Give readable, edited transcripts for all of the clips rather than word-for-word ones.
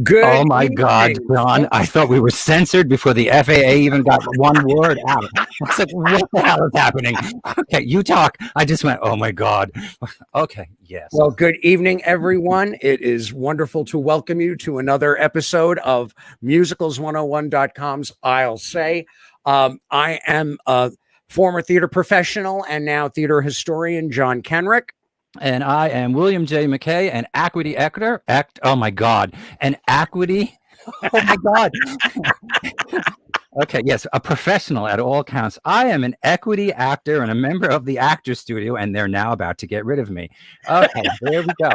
Good Oh my God, evening. John. I thought we were censored before the FAA even got one word out. It's like, what the hell is happening? Okay, you talk. I just went, oh my God. Okay, yes. Well, good evening, everyone. It is wonderful to welcome you to another episode of Musicals101.com's I'll Say. I am a former theater professional and now theater historian, John Kenrick. And I am William J. McKay, an Equity actor. Oh my God. An Equity. Oh my God. Okay, yes, a professional at all counts. I am an equity actor and a member of the Actors Studio, and they're now about to get rid of me. Okay, there we go.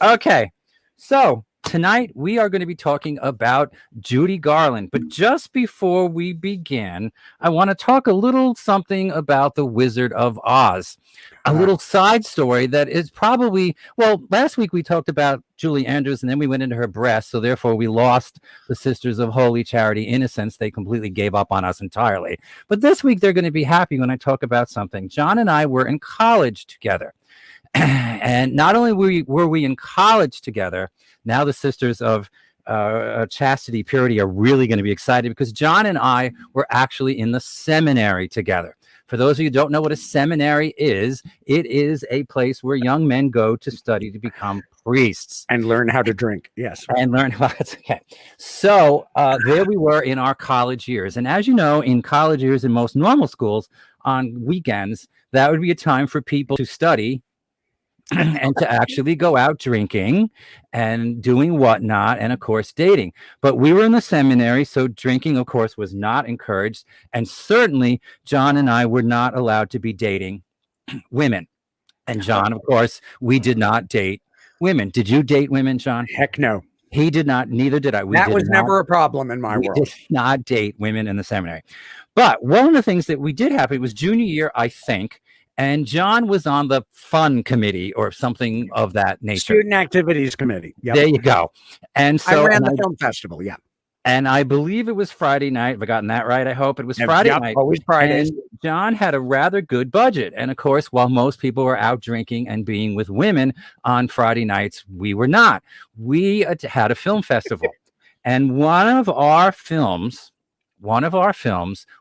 Okay, so tonight we are going to be talking about Judy Garland. But just before we begin, I want to talk a little something about The Wizard of Oz. A little side story that is probably, well, last week we talked about Julie Andrews and then we went into her breast. So therefore we lost the Sisters of Holy Charity Innocence. They completely gave up on us entirely. But this week they're going to be happy when I talk about something. John and I were in college together. And not only were we in college together, now the Sisters of Chastity, Purity are really going to be excited because John and I were actually in the seminary together. For those of you who don't know what a seminary is, it is a place where young men go to study to become priests. And learn how to drink. Yes. And learn how it's okay. So there we were in our college years. And as you know, in college years in most normal schools, on weekends, that would be a time for people to study and to actually go out drinking and doing whatnot, and of course dating. But we were in the seminary, so drinking, of course, was not encouraged, and certainly John and I were not allowed to be dating women. And John, of course, we did not date women. Did you date women, John? Heck no. He did not. Neither did I. That was never a problem in my world. We did not date women in the seminary. But one of the things that we did happen, it was junior year, I think. And John was on the fun committee or something of that nature. Student Activities Committee. Yep. There you go. And so I ran the film festival. Yeah. And I believe it was Friday night. Have I gotten that right? I hope it was Friday night. Always Fridays. And John had a rather good budget. And of course, while most people were out drinking and being with women on Friday nights, we were not. We had a film festival. And one of our films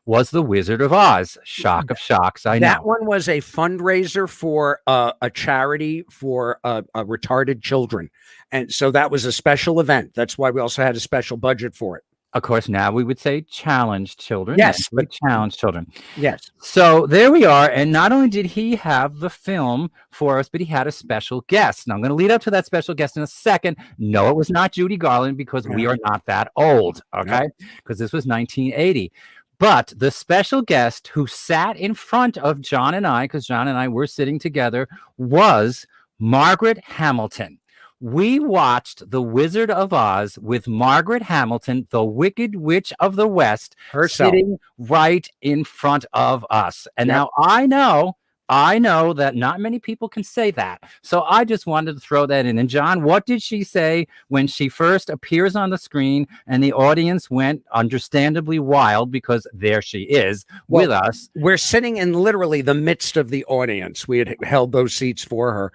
was The Wizard of Oz. Shock of shocks, I know. That one was a fundraiser for a charity for retarded children. And so that was a special event. That's why we also had a special budget for it. Of course, now we would say challenged children. Yes, but challenged children. Yes. So there we are. And not only did he have the film for us, but he had a special guest. Now I'm going to lead up to that special guest in a second. No, it was not Judy Garland because we are not that old. Okay. Because this was 1980. But the special guest who sat in front of John and I, because John and I were sitting together, was Margaret Hamilton. We watched The Wizard of Oz with Margaret Hamilton, the Wicked Witch of the West, herself, sitting right in front of us. And now I know that not many people can say that. So I just wanted to throw that in. And John, what did she say when she first appears on the screen and the audience went understandably wild because there she is with us? We're sitting in literally the midst of the audience. We had held those seats for her.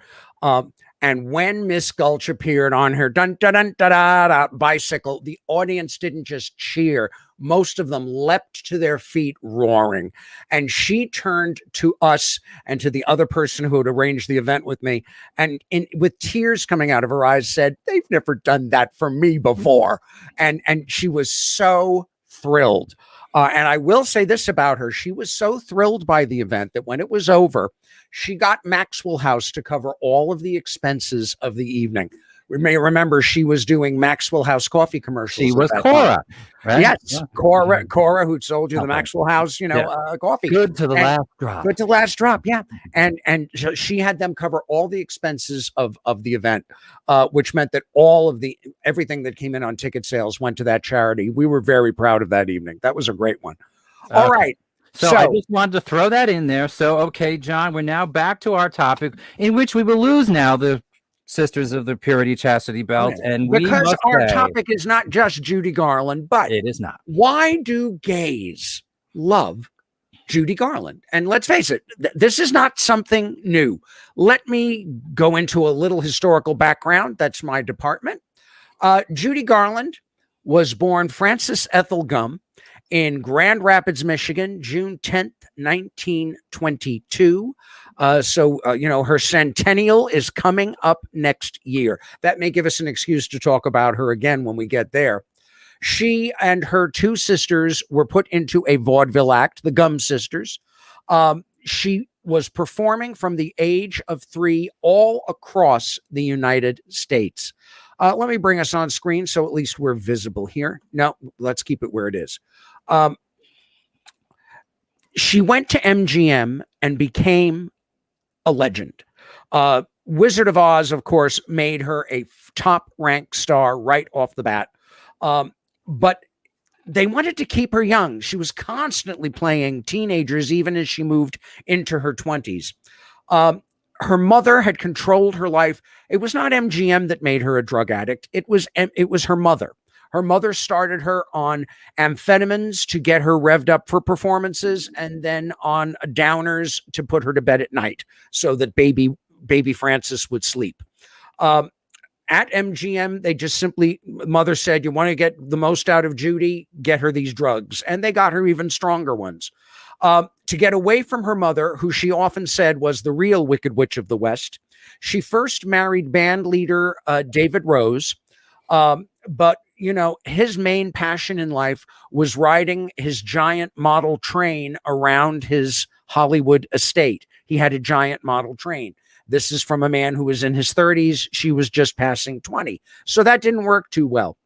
And when Miss Gulch appeared on her bicycle, the audience didn't just cheer. Most of them leapt to their feet roaring. And she turned to us and to the other person who had arranged the event with me, and with tears coming out of her eyes said, "They've never done that for me before." And she was so thrilled. And I will say this about her. She was so thrilled by the event that when it was over, she got Maxwell House to cover all of the expenses of the evening. We may remember she was doing Maxwell House coffee commercials. She was Cora, right? Yes, yeah. Cora, who sold you the Maxwell House, coffee. Good to the last drop. Good to the last drop, yeah. And she had them cover all the expenses of the event, which meant that everything that came in on ticket sales went to that charity. We were very proud of that evening. That was a great one. All right. So I just wanted to throw that in there. So, okay, John, we're now back to our topic, in which we will lose now the Sisters of the Purity Chastity Belt. And because our topic is not just Judy Garland, but it is not. Why do gays love Judy Garland? And let's face it, this is not something new. Let me go into a little historical background. That's my department. Judy Garland was born Frances Ethel Gum in Grand Rapids, Michigan, June 10th, 1922. Her centennial is coming up next year. That may give us an excuse to talk about her again when we get there. She and her two sisters were put into a vaudeville act, the Gum Sisters. She was performing from the age of 3 all across the United States. Let me bring us on screen so at least we're visible here. No, let's keep it where it is. She went to MGM and became a legend. Wizard of Oz, of course, made her a top-ranked star right off the bat. But they wanted to keep her young. She was constantly playing teenagers, even as she moved into her 20s. Her mother had controlled her life. It was not MGM that made her a drug addict. It was her mother. Her mother started her on amphetamines to get her revved up for performances, and then on downers to put her to bed at night so that baby Frances would sleep. At MGM, they just simply, mother said, you want to get the most out of Judy, get her these drugs. And they got her even stronger ones. To get away from her mother, who she often said was the real Wicked Witch of the West, she first married band leader David Rose. But, his main passion in life was riding his giant model train around his Hollywood estate. He had a giant model train. This is from a man who was in his 30s. She was just passing 20. So that didn't work too well.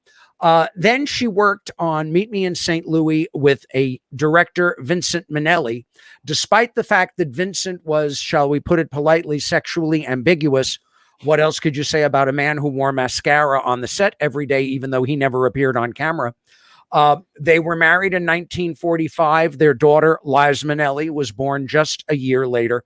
Then she worked on Meet Me in St. Louis with a director, Vincent Minnelli. Despite the fact that Vincent was, shall we put it politely, sexually ambiguous, what else could you say about a man who wore mascara on the set every day, even though he never appeared on camera? They were married in 1945. Their daughter, Liza Minnelli, was born just a year later.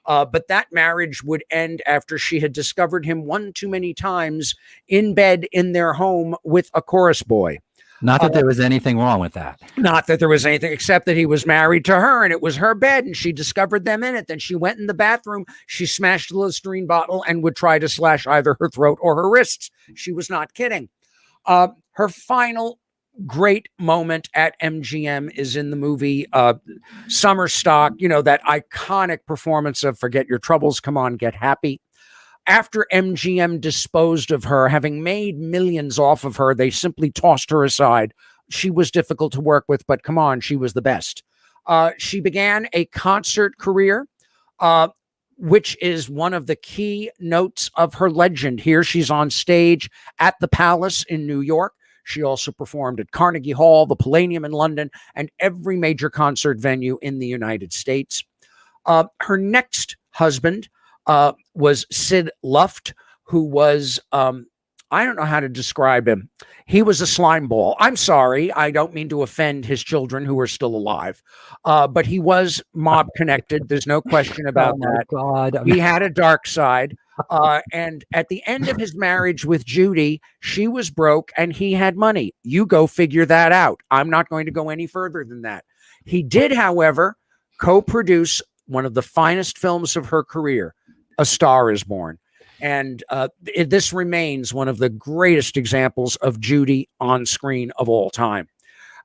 But that marriage would end after she had discovered him one too many times in bed in their home with a chorus boy. Not that there was anything wrong with that. Not that there was anything, except that he was married to her and it was her bed and she discovered them in it. Then she went in the bathroom, she smashed the Listerine bottle and would try to slash either her throat or her wrists. She was not kidding. Her final great moment at MGM is in the movie Summer Stock, that iconic performance of Forget Your Troubles, Come On, Get Happy. After MGM disposed of her, having made millions off of her, they simply tossed her aside. She was difficult to work with, but come on, she was the best. She began a concert career, which is one of the key notes of her legend. Here she's on stage at the Palace in New York. She also performed at Carnegie Hall, the Palladium in London, and every major concert venue in the United States. Her next husband was Sid Luft, who was, I don't know how to describe him. He was a slime ball. I'm sorry. I don't mean to offend his children who are still alive. But he was mob connected. There's no question about that. God. He had a dark side. And at the end of his marriage with Judy, she was broke and he had money. You go figure that out. I'm not going to go any further than that. He did, however, co-produce one of the finest films of her career, A Star Is Born. And this remains one of the greatest examples of Judy on screen of all time.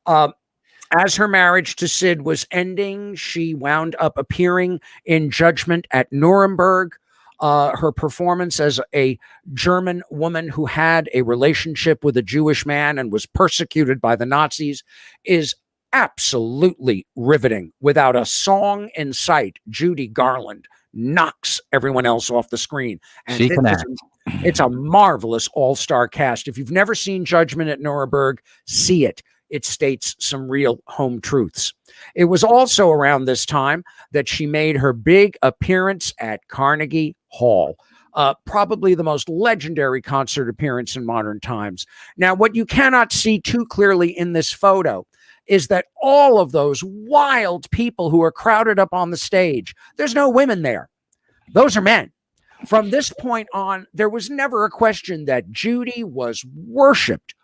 As her marriage to Sid was ending, she wound up appearing in Judgment at Nuremberg. Her performance as a German woman who had a relationship with a Jewish man and was persecuted by the Nazis is absolutely riveting. Without a song in sight, Judy Garland knocks everyone else off the screen. And She can act. It's a marvelous all-star cast. If you've never seen Judgment at Nuremberg, see it. It states some real home truths. It was also around this time that she made her big appearance at Carnegie Hall, probably the most legendary concert appearance in modern times. Now, what you cannot see too clearly in this photo is that all of those wild people who are crowded up on the stage, there's no women there. Those are men. From this point on, there was never a question that Judy was worshipped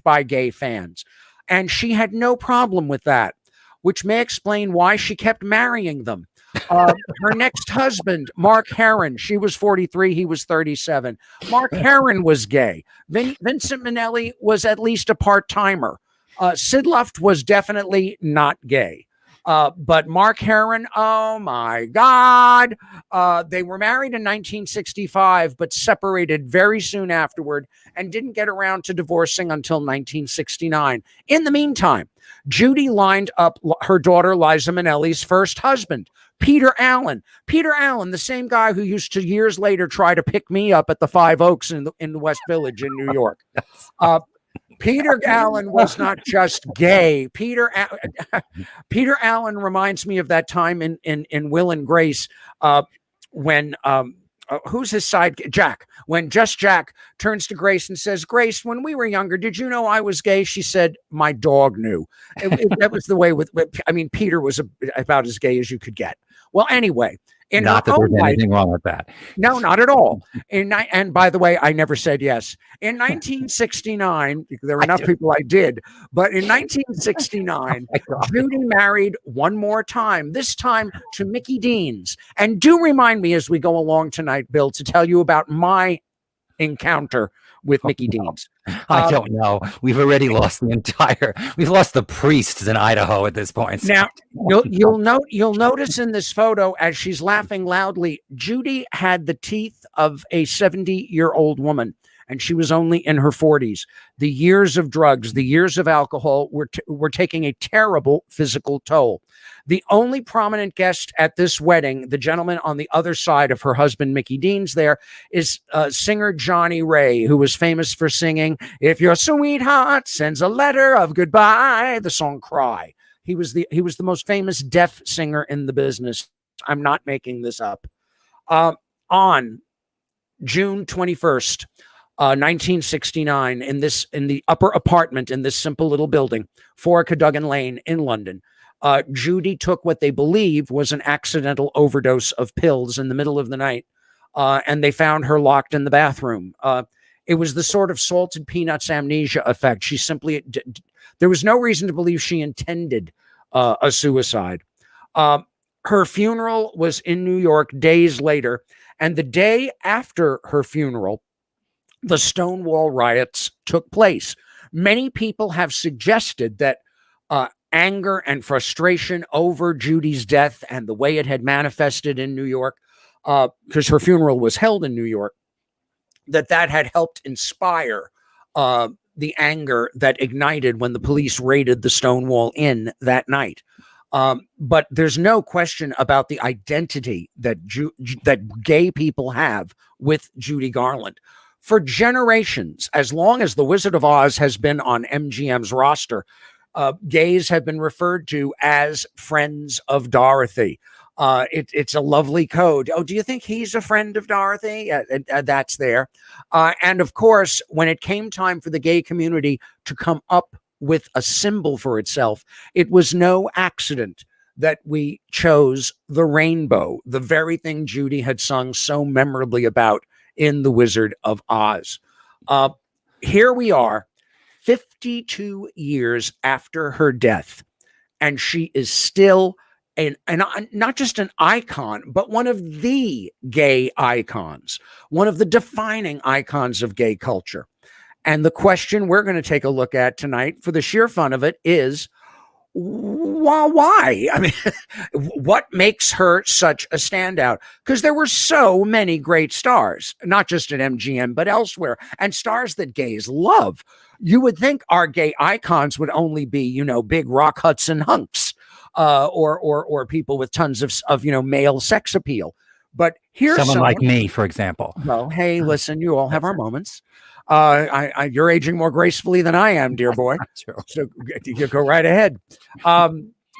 by gay fans. And she had no problem with that, which may explain why she kept marrying them. Her next husband, Mark Herron, she was 43, he was 37. Mark Herron was gay. Vincent Minnelli was at least a part-timer. Sid Luft was definitely not gay. But Mark Herron, oh my God. They were married in 1965, but separated very soon afterward and didn't get around to divorcing until 1969. In the meantime, Judy lined up her daughter Liza Minnelli's first husband, Peter Allen. Peter Allen, the same guy who used to years later try to pick me up at the Five Oaks in the West Village in New York. Peter Allen was not just gay. Peter Allen reminds me of that time in Will and Grace when who's his side? Jack. When Just Jack turns to Grace and says, "Grace, when we were younger, did you know I was gay?" She said, "My dog knew." That was the way I mean, Peter was about as gay as you could get. Well, anyway. Not that there's anything wrong with that. No, not at all. And by the way, I never said yes. In 1969, there were enough people I did, but in 1969, Judy married one more time, this time to Mickey Deans. And do remind me as we go along tonight, Bill, to tell you about my encounter with Mickey Deans. I don't know. We've already lost we've lost the priests in Idaho at this point. Now, you'll notice in this photo as she's laughing loudly, Judy had the teeth of a 70-year-old woman, and she was only in her 40s. The years of drugs, the years of alcohol were taking a terrible physical toll. The only prominent guest at this wedding, the gentleman on the other side of her husband, Mickey Deans, there is singer Johnny Ray, who was famous for singing, "If Your Sweetheart Sends a Letter of Goodbye," the song Cry. He was the most famous deaf singer in the business. I'm not making this up. On June 21st, 1969, in the upper apartment in this simple little building, 4 Cadogan Lane in London, Judy took what they believe was an accidental overdose of pills in the middle of the night, and they found her locked in the bathroom. It was the sort of salted peanuts amnesia effect. She simply, there was no reason to believe she intended a suicide. Her funeral was in New York days later, and the day after her funeral, the Stonewall riots took place. Many people have suggested that anger and frustration over Judy's death and the way it had manifested in New York, because her funeral was held in New York, that had helped inspire the anger that ignited when the police raided the Stonewall Inn that night. But there's no question about the identity that that gay people have with Judy Garland. For generations, as long as The Wizard of Oz has been on MGM's roster, gays have been referred to as friends of Dorothy. It's a lovely code. Oh, do you think he's a friend of Dorothy? That's there. And of course, when it came time for the gay community to come up with a symbol for itself, it was no accident that we chose the rainbow, the very thing Judy had sung so memorably about in The Wizard of Oz. Here we are, 52 years after her death, and she is still not just an icon, but one of the gay icons, one of the defining icons of gay culture. And the question we're going to take a look at tonight, for the sheer fun of it, is why? I mean, what makes her such a standout? Because there were so many great stars, not just at MGM, but elsewhere, and stars that gays love. You would think our gay icons would only be, big rock Hudson hunks, or people with tons of male sex appeal. But here's someone like me, for example. Well, hey, listen, you all have our moments. You're aging more gracefully than I am, dear boy. So you go right ahead.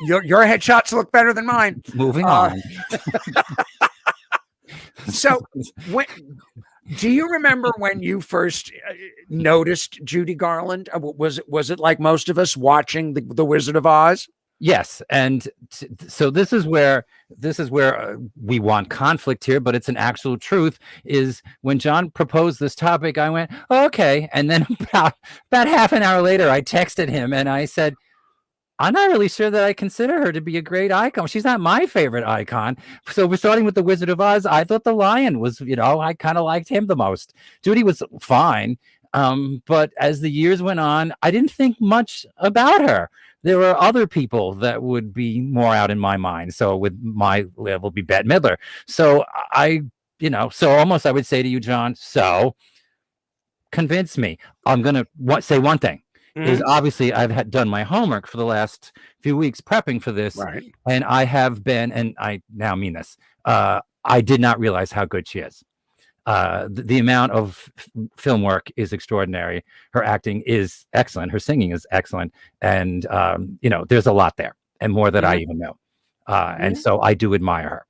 Your headshots look better than mine. Moving on. So, do you remember when you first noticed Judy Garland? Was it like most of us watching the Wizard of Oz? Yes, and so this is where we want conflict here, but it's an actual truth. Is when John proposed this topic, I went, okay, and then about half an hour later, I texted him and I said, I'm not really sure that I consider her to be a great icon. She's not my favorite icon. So we're starting with the Wizard of Oz. I thought the Lion was, I kind of liked him the most. Judy was fine. But as the years went on, I didn't think much about her. There were other people that would be more out in my mind. So with my level be Bette Midler. So so almost I would say to you, John, so convince me. I'm going to say one thing. Is obviously I've done my homework for the last few weeks prepping for this, Right. and I have been, and I now mean this, I did not realize how good she is. The amount of film work is extraordinary. Her acting is excellent. Her singing is excellent, and there's a lot there, and more that I even know. And so I do admire her.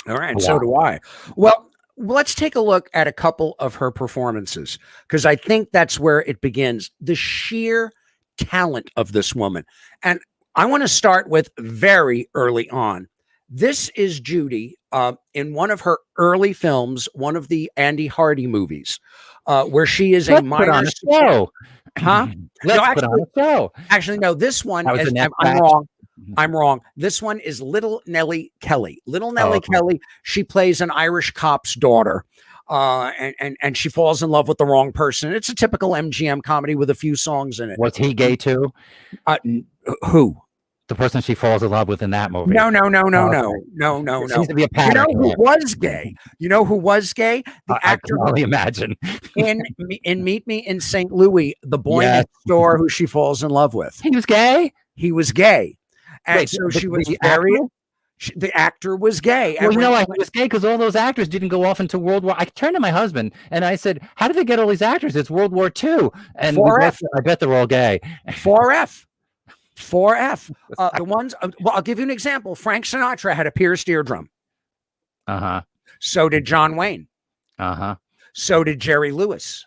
All right, so do I. Well, let's take a look at a couple of her performances, because I think that's where it begins. The sheer talent of this woman. And I want to start with very early on. This is Judy in one of her early films, one of the Andy Hardy movies, where she is a minor show. Huh? Let's put on a show. Actually, no, this one is, I'm wrong. I'm wrong. This one is Little Nellie Kelly. Little Nellie Kelly, she plays an Irish cop's daughter. And she falls in love with the wrong person. It's a typical MGM comedy with a few songs in it. Was he gay too? Who? The person she falls in love with in that movie. No. It seems to be a pattern. You know who was gay? You know who was gay? The actor. I can only imagine. in Meet Me in St. Louis, the boy next door who she falls in love with. He was gay? He was gay. And wait, so she was very... The actor was gay. Well, he was gay because all those actors didn't go off into World War. I turned to my husband and I said, "How did they get all these actors? It's World War II." And I bet they're all gay. 4F. The ones. Well, I'll give you an example. Frank Sinatra had a pierced eardrum. So did John Wayne. So did Jerry Lewis.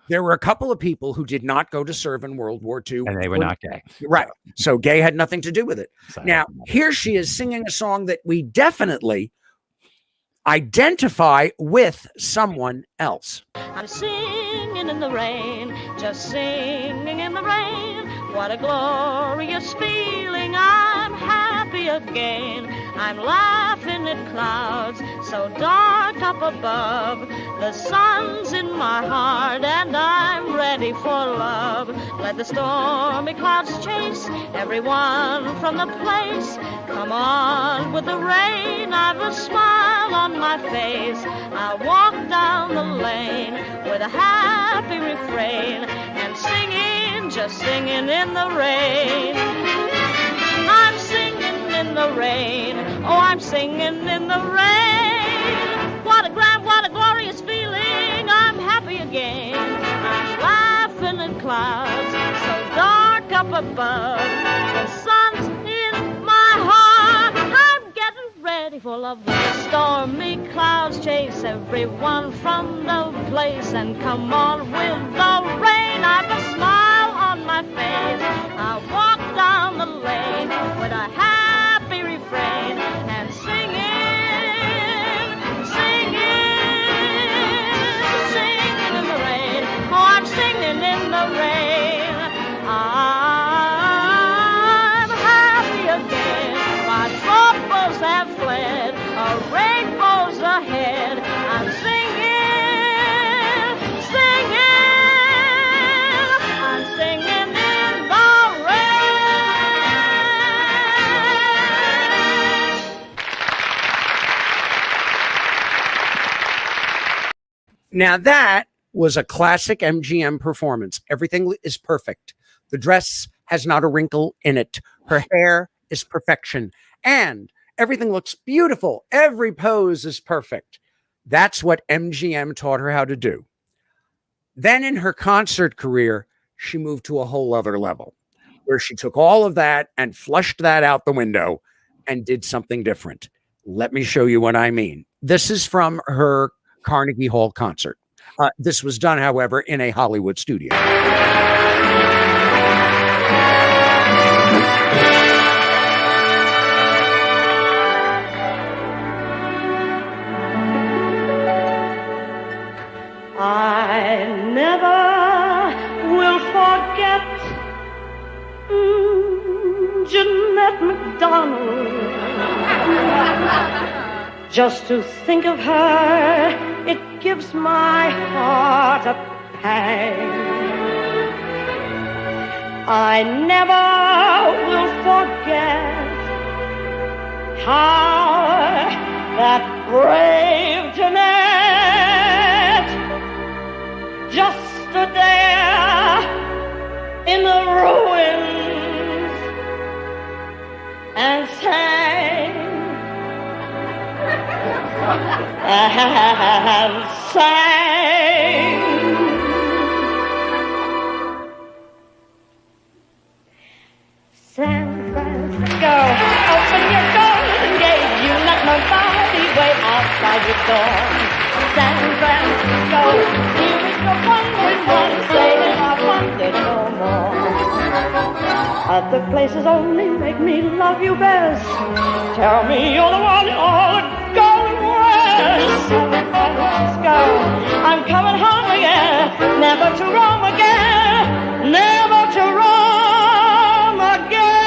There were a couple of people who did not go to serve in World War II. And they were not gay. Right. So gay had nothing to do with it. Now, here she is singing a song that we definitely identify with someone else. I'm singing in the rain, just singing in the rain. What a glorious feeling, I'm happy again. I'm laughing at clouds so dark up above. The sun's in my heart and I'm ready for love. Let the stormy clouds chase everyone from the place. Come on with the rain, I've a smile on my face. I walk down the lane with a happy refrain and singing, just singing in the rain. I'm singing in the rain, oh, I'm singing in the rain. What a glorious feeling, I'm happy again. I'm laughing at clouds so dark up above. The sun's in my heart, I'm getting ready for love. The stormy clouds chase everyone from the place and come on with the rain. I've a smile on my face. I walk down the lane with a happy refrain and singing in the rain. Oh, I'm singing in the rain. I'm happy again. My troubles have fled. A rainbow's ahead. I'm singing. I'm singing in the rain. Now that was a classic MGM performance. Everything is perfect. The dress has not a wrinkle in it. Her hair is perfection. And everything looks beautiful. Every pose is perfect. That's what MGM taught her how to do. Then in her concert career, she moved to a whole other level where she took all of that and flushed that out the window and did something different. Let me show you what I mean. This is from her Carnegie Hall concert. This was done, however, in a Hollywood studio. I never will forget Jeanette MacDonald. Just to think of her, it gives my heart a pang. I never will forget how that brave Jeanette just stood there in the ruins and sang and sang. San Francisco, open your golden gate. You let my body wait outside your door. San Francisco, here is the wondering one, saying I wonder no more. Other places only make me love you best. Tell me you're the one, all going west. San Francisco, I'm coming home again, never to roam again, never to roam again.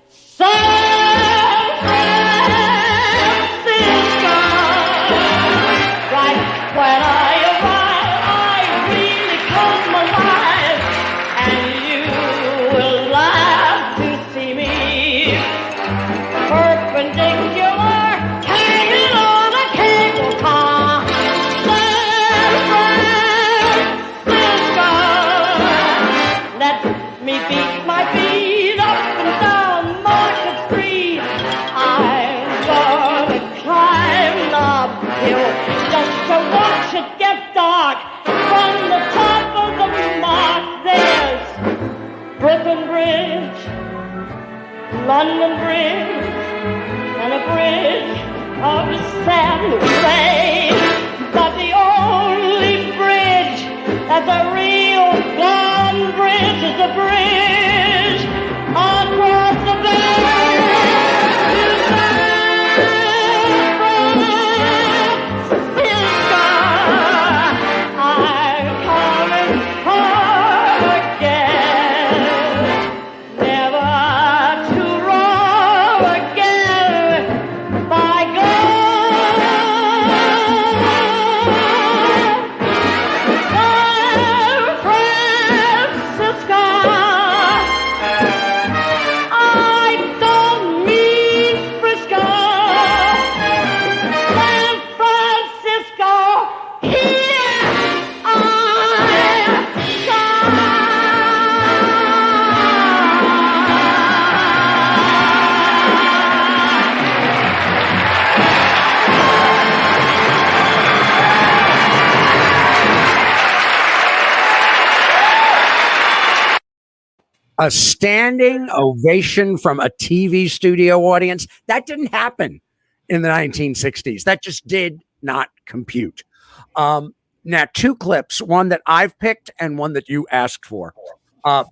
San Francisco, right when I arrive, I really come alive, and you will laugh to see me perpendicular, hanging on a cable car. San Francisco, let me beat my feet up and down Market Street. I'm gonna climb the hill just to watch it get dark from the top of the mark. There's Brooklyn Bridge, London Bridge, and a bridge of San Louis. But the only bridge that's a real blonde bridge is the bridge across the bay to San Francisco. I'm coming home again, never to roam again. By God, San Francisco. I don't mean Frisco. San Francisco, here I A standing ovation from a TV studio audience. That didn't happen in the 1960s. That just did not compute. Now, two clips, one that I've picked and one that you asked for.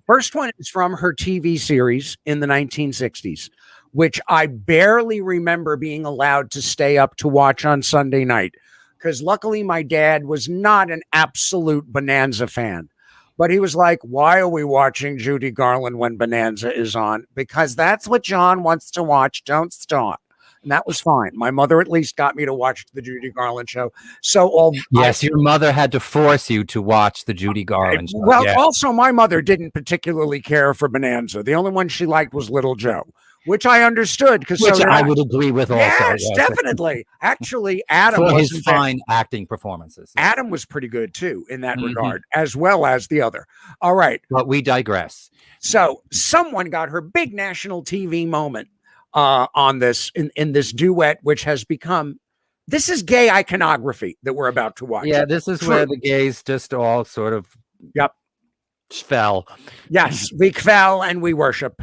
First one is from her TV series in the 1960s, which I barely remember being allowed to stay up to watch on Sunday night, because luckily my dad was not an absolute Bonanza fan. But he was like, why are we watching Judy Garland when Bonanza is on? Because that's what John wants to watch. Don't stop. And that was fine. My mother at least got me to watch the Judy Garland show. So, yes, your mother had to force you to watch the Judy Garland show. Well, yeah. Also, my mother didn't particularly care for Bonanza. The only one she liked was Little Joe, which I understood. Which I would agree with also. Yes, definitely. Actually, Adam for was his fine acting performances. Adam was pretty good, too, in that regard, as well as the other. All right. But we digress. So someone got her big national TV moment on this, in this duet, which has become, this is gay iconography that we're about to watch. Yeah, this is where the gays just all sort of fell. Yes, we fell and we worship.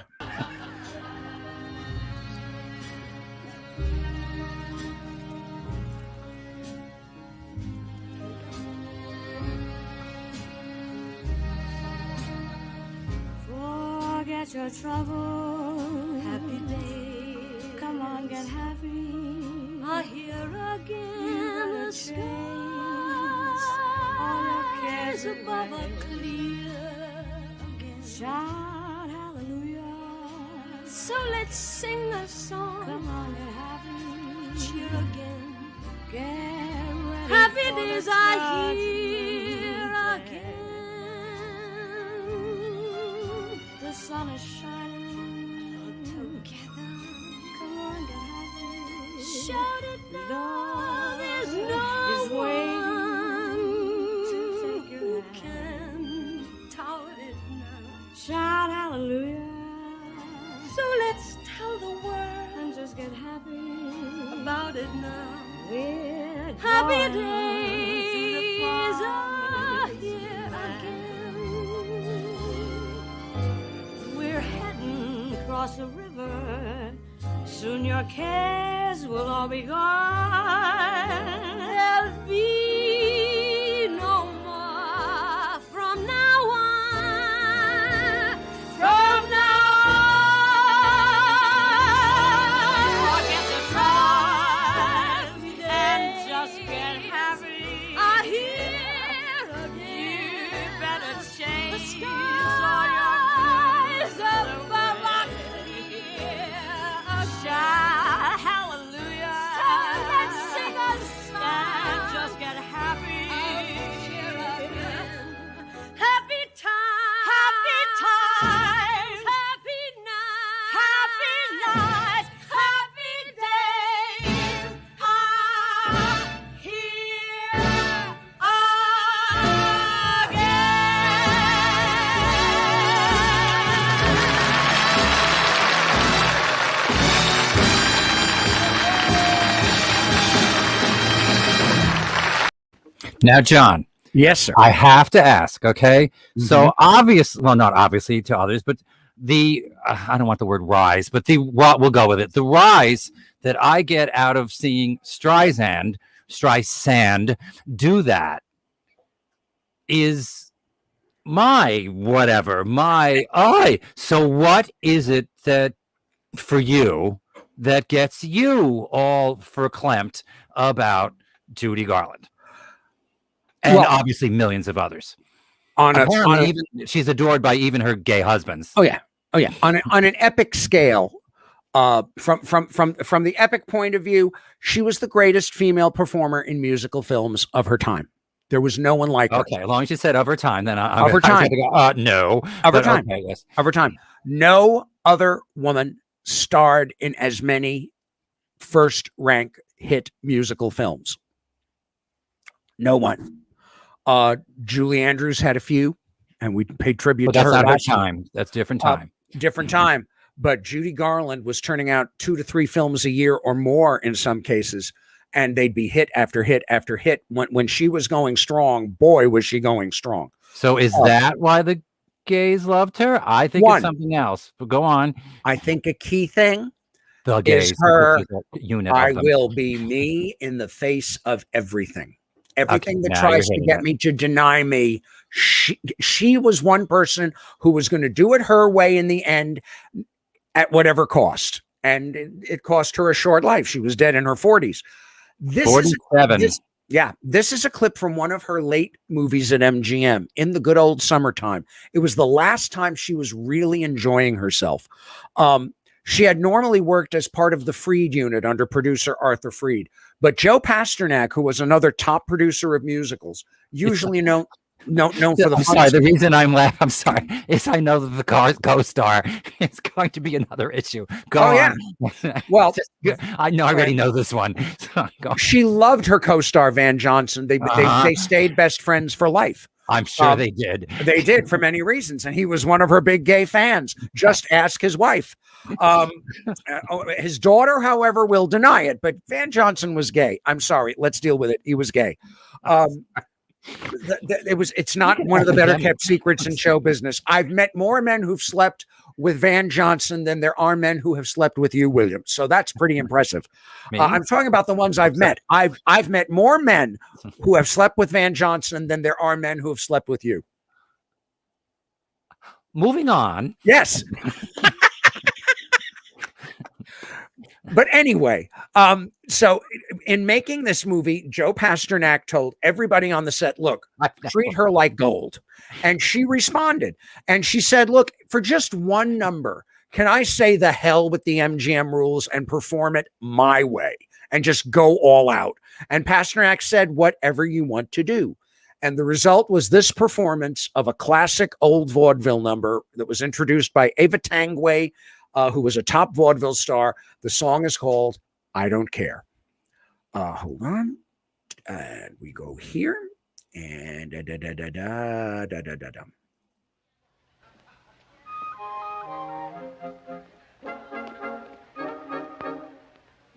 Forget your trouble, happy day. Come on, get happy. I hear again the skies. All your cares above are clear again. Shine So let's sing a song. Come on, get happy. Cheer again. Get ready. Happy days are here again. The sun is shining together. Come on, get happy. Shout it now. There's no one who can tout it now. Shout hallelujah. So let's tell the world and just get happy about it now. We're happy days are here again. We're heading across the river. Soon your cares will all be gone. There'll be no more from now on. From now Now, John. Yes, sir. I have to ask, okay? Mm-hmm. So obviously, well, not obviously to others, but I don't want the word rise, but we'll go with it. The rise that I get out of seeing Streisand do that is So what is it that for you that gets you all verklempt about Judy Garland? And obviously millions of others. She's adored by even her gay husbands. Oh yeah. On an epic scale, from the epic point of view, she was the greatest female performer in musical films of her time. There was no one like her. Okay, as long as you said of her time, then of her time. No, of her time. Okay, yes. Of her time. No other woman starred in as many first-rank hit musical films. No one. Julie Andrews had a few, and we paid tribute to her. That's not her time. That's different time. Different time. But Judy Garland was turning out 2 to 3 films a year or more in some cases, and they'd be hit after hit after hit. When she was going strong, boy, was she going strong. So is that why the gays loved her? I think it's something else. But go on. I think a key thing the gays, is her unit. I will be me in the face of everything. Everything that tries to get me to deny me, she was one person who was going to do it her way in the end at whatever cost. And it cost her a short life. She was dead in her 40s. 47. This is a clip from one of her late movies at MGM, In the Good Old Summertime. It was the last time she was really enjoying herself. She had normally worked as part of the Freed unit under producer Arthur Freed. But Joe Pasternak, who was another top producer of musicals, usually known for the. I'm sorry. The reason I'm laughing, I'm sorry, is I know that the co-star is going to be another issue. Go on. Yeah. Well, I already know this one. So she loved her co-star Van Johnson. They stayed best friends for life. I'm sure they did. They did for many reasons, and he was one of her big gay fans. Just ask his wife. His daughter, however, will deny it, but Van Johnson was gay. I'm sorry. Let's deal with it. He was gay. It's not one of the better kept secrets in show business. I've met more men who've slept with Van Johnson than there are men who have slept with you, William. So that's pretty impressive. I'm talking about the ones I've met. I've met more men who have slept with Van Johnson than there are men who have slept with you. Moving on. Yes. But anyway, so in making this movie, Joe Pasternak told everybody on the set, look, treat her like gold. And she responded. And she said, look, for just one number, Can I say the hell with the MGM rules and perform it my way and just go all out? And Pasternak said, whatever you want to do. And the result was this performance of a classic old vaudeville number that was introduced by Ava Tangway, who was a top vaudeville star. The song is called I Don't Care. Hold on. And we go here. And da-da-da-da-da-da-da-da.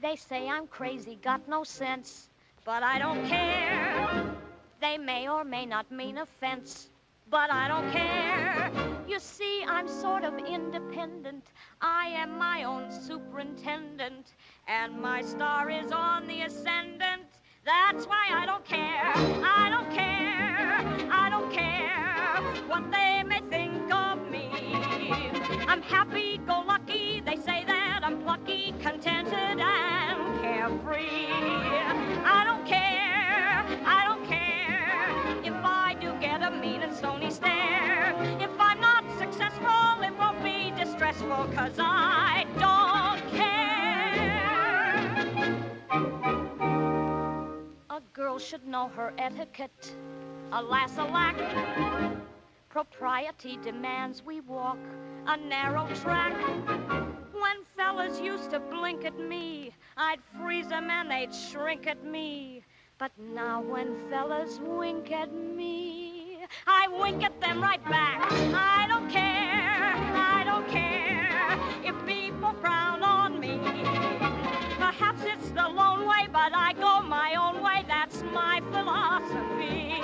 They say I'm crazy, got no sense, but I don't care. They may or may not mean offense, but I don't care. You see, I'm sort of independent. I am my own superintendent, and my star is on the ascendant. That's why I don't care. I don't care. I don't care what they may think of me. I'm happy-go-lucky. They say that I'm plucky, contented, and carefree. I don't care. I don't care if I do get a mean and stony stare. If I'm not successful, it won't be distressful, 'cause I don't care. A girl should know her etiquette. Alas, alack. Propriety demands we walk a narrow track. When fellas used to blink at me, I'd freeze them and they'd shrink at me. But now when fellas wink at me, I wink at them right back. I don't care, I don't care if people frown on me. Perhaps it's the lone way, but I go my own way. That's my philosophy.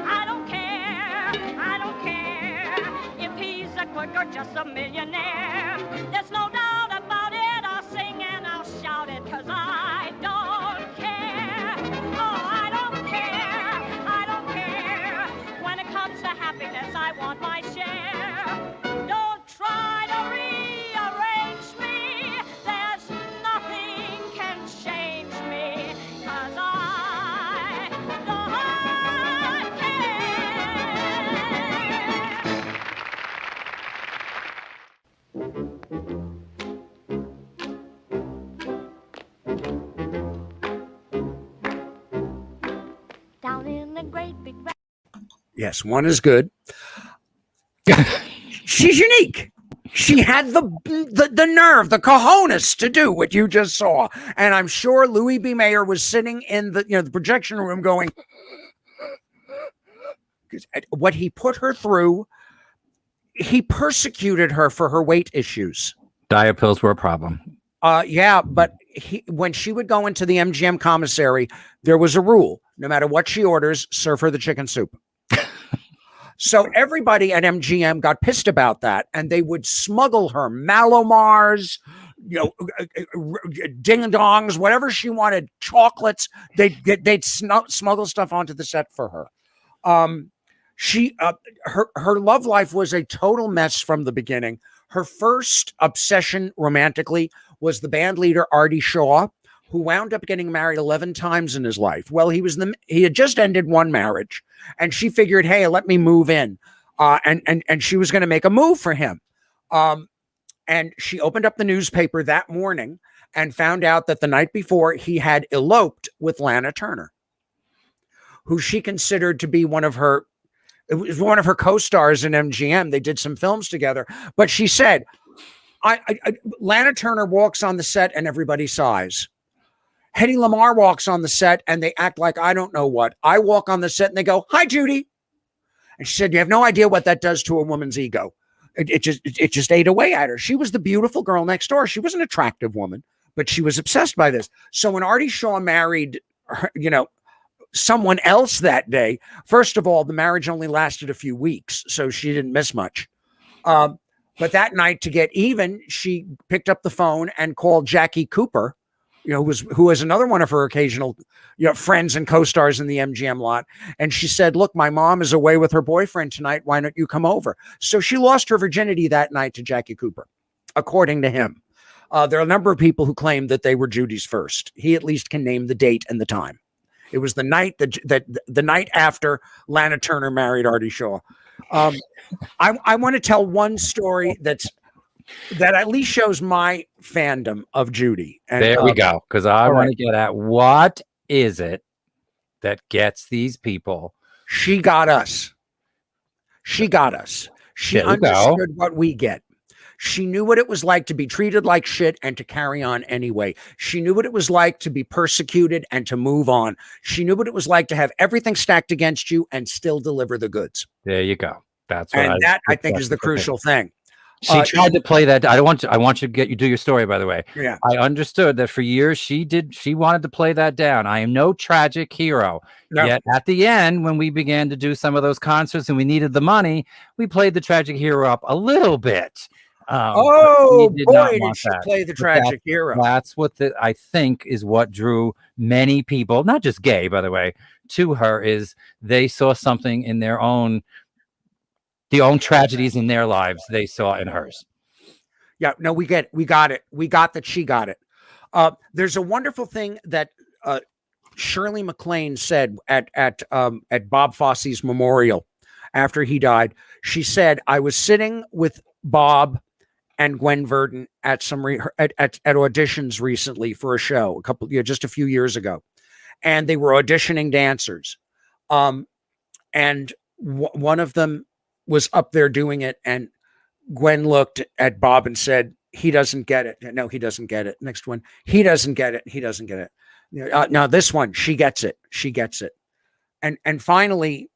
I don't care, I don't care if he's a clerk or just a millionaire. There's no doubt about it. I'll sing and I'll shout it, 'cause I don't care. Oh, I don't care, I don't care. When it comes to happiness, I want my share. Don't try to rearrange me. There's nothing can change me, 'cause I don't care. Down in the great big... Yes, one is good. She's unique. She had the nerve, the cojones to do what you just saw. And I'm sure Louis B. Mayer was sitting in the projection room going, what he put her through, he persecuted her for her weight issues. Diet pills were a problem. Yeah, but when she would go into the MGM commissary, there was a rule. No matter what she orders, serve her the chicken soup. So everybody at MGM got pissed about that, and they would smuggle her Malomars, ding-dongs, whatever she wanted, chocolates. They'd smuggle stuff onto the set for her. Her love life was a total mess from the beginning. Her first obsession romantically was the band leader Artie Shaw, who wound up getting married 11 times in his life. Well, he had just ended one marriage, and she figured, hey, let me move in. And she was going to make a move for him. And she opened up the newspaper that morning and found out that the night before he had eloped with Lana Turner, who she considered to be one of her co-stars in MGM. They did some films together, but she said, Lana Turner walks on the set and everybody sighs. Hedy Lamarr walks on the set and they act like I don't know what. I walk on the set and they go, hi, Judy. And she said, you have no idea what that does to a woman's ego. It just ate away at her. She was the beautiful girl next door. She was an attractive woman, but she was obsessed by this. So when Artie Shaw married her, someone else that day, first of all, the marriage only lasted a few weeks, so she didn't miss much. But that night, to get even, she picked up the phone and called Jackie Cooper, who was another one of her occasional, friends and co-stars in the MGM lot. And she said, look, my mom is away with her boyfriend tonight. Why don't you come over? So she lost her virginity that night to Jackie Cooper, according to him. There are a number of people who claim that they were Judy's first. He at least can name the date and the time. It was the night the night after Lana Turner married Artie Shaw. I want to tell one story that's that at least shows my fandom of Judy. And, there we go. Because I all want right. to get at what is it that gets these people? She got us. She got us. She There we go. understood what we get. She knew what it was like to be treated like shit and to carry on anyway. She knew what it was like to be persecuted and to move on. She knew what it was like to have everything stacked against you and still deliver the goods. There you go. That's what And that, I think, is the crucial thing. She tried to play that. I want you to do your story, by the way. Yeah. I understood that for years she wanted to play that down. I am no tragic hero. No. Yet at the end, when we began to do some of those concerts and we needed the money, we played the tragic hero up a little bit. Oh boy, did she play the tragic hero. That's what I think is what drew many people, not just gay, by the way, to her, is they saw something in their own tragedies in their lives they saw in hers. Yeah, no, we got it. We got that she got it. There's a wonderful thing that Shirley MacLaine said at Bob Fosse's memorial after he died. She said, I was sitting with Bob and Gwen Verdon at some at auditions recently for a show just a few years ago, and they were auditioning dancers, and one of them was up there doing it, and Gwen looked at Bob and said, he doesn't get it. No, he doesn't get it. Next one, he doesn't get it. He doesn't get it. Now this one, she gets it. She gets it. And finally,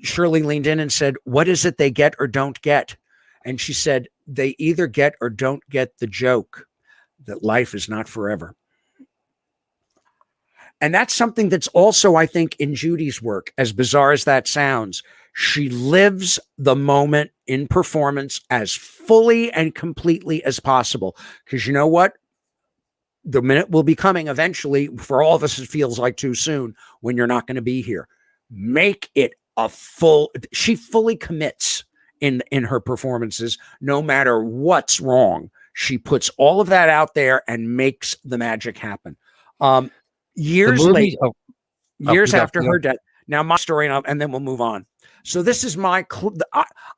Shirley leaned in and said, what is it they get or don't get? And she said, they either get or don't get the joke that life is not forever. And that's something that's also, I think, in Judy's work, as bizarre as that sounds. She lives the moment in performance as fully and completely as possible. Because you know what? The minute will be coming eventually. For all of us, it feels like too soon when you're not going to be here. Make it a full. She fully commits in her performances, no matter what's wrong. She puts all of that out there and makes the magic happen. Years later, years after her death. Now my story, and then we'll move on. So this is my,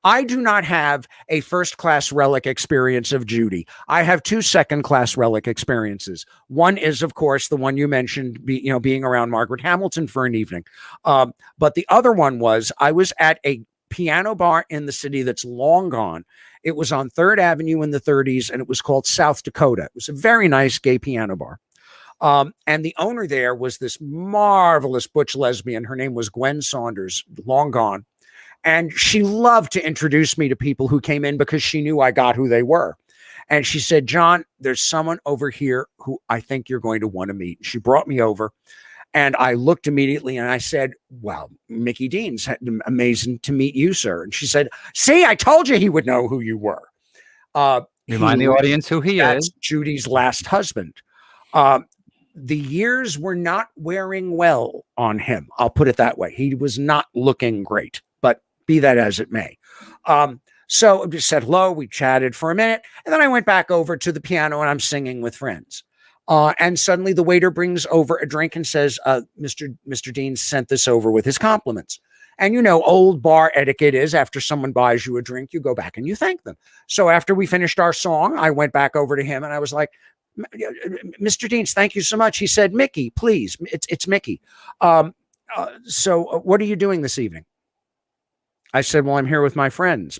I do not have a first-class relic experience of Judy. I have two second-class relic experiences. One is, of course, the one you mentioned, being around Margaret Hamilton for an evening. But the other one was, I was at a piano bar in the city that's long gone. It was on 3rd Avenue in the 30s, and it was called South Dakota. It was a very nice gay piano bar. And the owner there was this marvelous butch lesbian. Her name was Gwen Saunders, long gone. And she loved to introduce me to people who came in because she knew I got who they were. And she said, John, there's someone over here who I think you're going to want to meet. She brought me over, and I looked immediately and I said, well, Mickey Dean's amazing to meet you, sir. And she said, see, I told you he would know who you were. Remind the audience who he is. Judy's last husband. The years were not wearing well on him. I'll put it that way. He was not looking great, but be that as it may. So I just said hello. We chatted for a minute, and then I went back over to the piano and I'm singing with friends. And suddenly the waiter brings over a drink and says, Mr. Dean sent this over with his compliments. And old bar etiquette is after someone buys you a drink, you go back and you thank them. So after we finished our song, I went back over to him and I was like, Mr. Deans, thank you so much. He said, Mickey, please. It's Mickey. So what are you doing this evening? I said, well, I'm here with my friends.